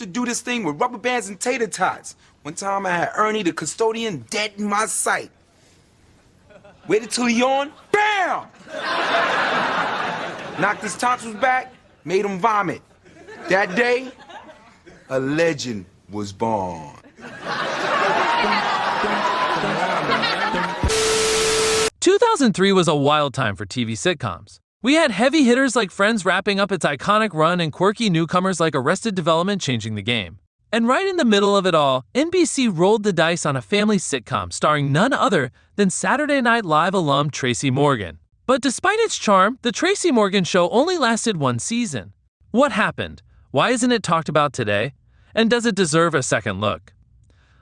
to do this thing with rubber bands and tater tots. One time I had Ernie, the custodian, dead in my sight. Waited till he yawned, bam! Knocked his tonsils back, made him vomit. That day, a legend was born. 2003 was a wild time for TV sitcoms. We had heavy hitters like Friends wrapping up its iconic run and quirky newcomers like Arrested Development changing the game. And right in the middle of it all, NBC rolled the dice on a family sitcom starring none other than Saturday Night Live alum Tracy Morgan. But despite its charm, the Tracy Morgan Show only lasted one season. What happened? Why isn't it talked about today? And does it deserve a second look?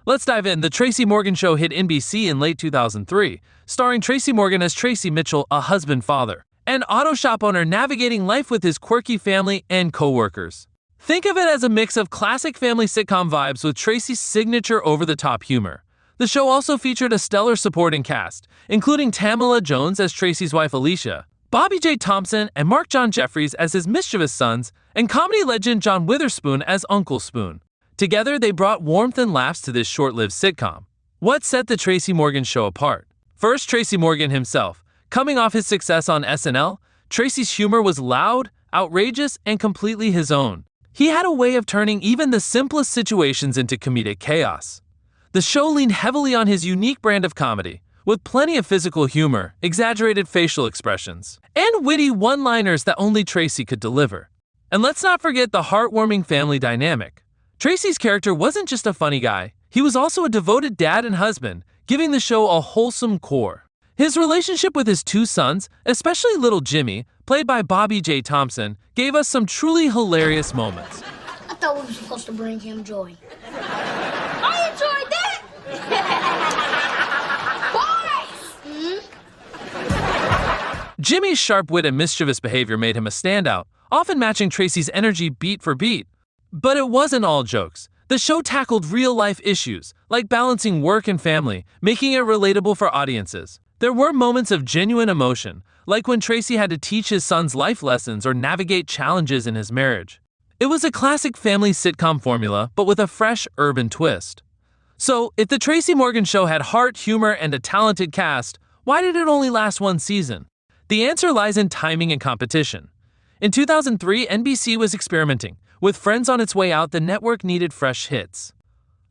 Let's dive in. The Tracy Morgan Show hit NBC in late 2003, starring Tracy Morgan as Tracy Mitchell, a husband-father, an auto shop owner navigating life with his quirky family and co-workers. Think of it as a mix of classic family sitcom vibes with Tracy's signature over-the-top humor. The show also featured a stellar supporting cast, including Tamala Jones as Tracy's wife Alicia, Bobby J. Thompson and Mark John Jeffries as his mischievous sons, and comedy legend John Witherspoon as Uncle Spoon. Together, they brought warmth and laughs to this short-lived sitcom. What set the Tracy Morgan Show apart? First, Tracy Morgan himself. Coming off his success on SNL, Tracy's humor was loud, outrageous, and completely his own. He had a way of turning even the simplest situations into comedic chaos. The show leaned heavily on his unique brand of comedy, with plenty of physical humor, exaggerated facial expressions, and witty one-liners that only Tracy could deliver. And let's not forget the heartwarming family dynamic. Tracy's character wasn't just a funny guy, he was also a devoted dad and husband, giving the show a wholesome core. His relationship with his two sons, especially little Jimmy, played by Bobby J. Thompson, gave us some truly hilarious moments. I thought we were supposed to bring him joy. I enjoyed that! Boys! Jimmy's sharp wit and mischievous behavior made him a standout, often matching Tracy's energy beat for beat. But it wasn't all jokes. The show tackled real-life issues, like balancing work and family, making it relatable for audiences. There were moments of genuine emotion, like when Tracy had to teach his sons life lessons or navigate challenges in his marriage. It was a classic family sitcom formula, but with a fresh urban twist. So, if the Tracy Morgan Show had heart, humor, and a talented cast, why did it only last one season? The answer lies in timing and competition. In 2003, NBC was experimenting. With Friends on its way out, the network needed fresh hits.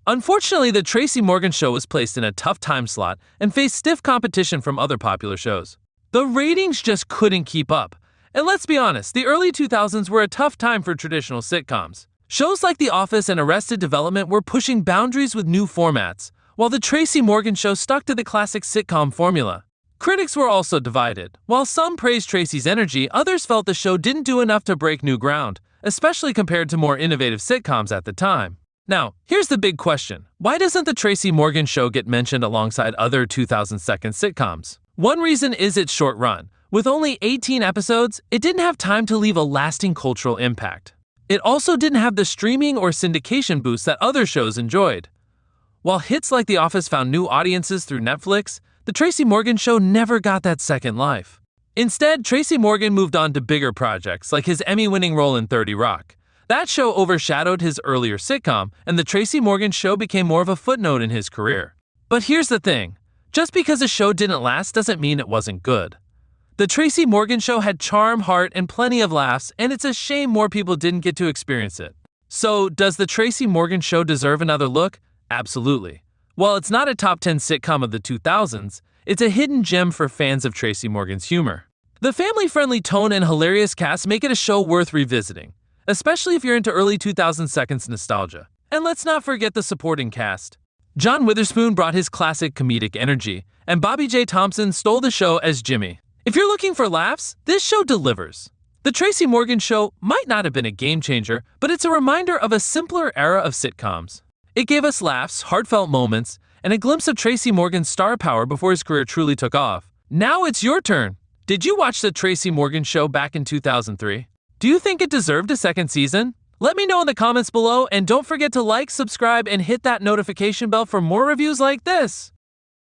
Unfortunately, the Tracy Morgan Show was placed in a tough time slot and faced stiff competition from other popular shows. The ratings just couldn't keep up. And let's be honest, the early 2000s were a tough time for traditional sitcoms. Shows like The Office and Arrested Development were pushing boundaries with new formats, while the Tracy Morgan Show stuck to the classic sitcom formula. Critics were also divided. While some praised Tracy's energy, others felt the show didn't do enough to break new ground, especially compared to more innovative sitcoms at the time. Now, here's the big question. Why doesn't the Tracy Morgan Show get mentioned alongside other 2002 sitcoms? One reason is its short run. With only 18 episodes, it didn't have time to leave a lasting cultural impact. It also didn't have the streaming or syndication boost that other shows enjoyed. While hits like The Office found new audiences through Netflix, the Tracy Morgan Show never got that second life. Instead, Tracy Morgan moved on to bigger projects like his Emmy-winning role in 30 Rock. That show overshadowed his earlier sitcom, and the Tracy Morgan Show became more of a footnote in his career. But here's the thing. Just because a show didn't last doesn't mean it wasn't good. The Tracy Morgan Show had charm, heart, and plenty of laughs, and it's a shame more people didn't get to experience it. So, does the Tracy Morgan Show deserve another look? Absolutely. While it's not a top 10 sitcom of the 2000s, it's a hidden gem for fans of Tracy Morgan's humor. The family-friendly tone and hilarious cast make it a show worth revisiting, especially if you're into early 2000s nostalgia. And let's not forget the supporting cast. John Witherspoon brought his classic comedic energy, and Bobby J. Thompson stole the show as Jimmy. If you're looking for laughs, this show delivers. The Tracy Morgan Show might not have been a game changer, but it's a reminder of a simpler era of sitcoms. It gave us laughs, heartfelt moments, and a glimpse of Tracy Morgan's star power before his career truly took off. Now it's your turn. Did you watch the Tracy Morgan Show back in 2003? Do you think it deserved a second season? Let me know in the comments below, and don't forget to like, subscribe, and hit that notification bell for more reviews like this.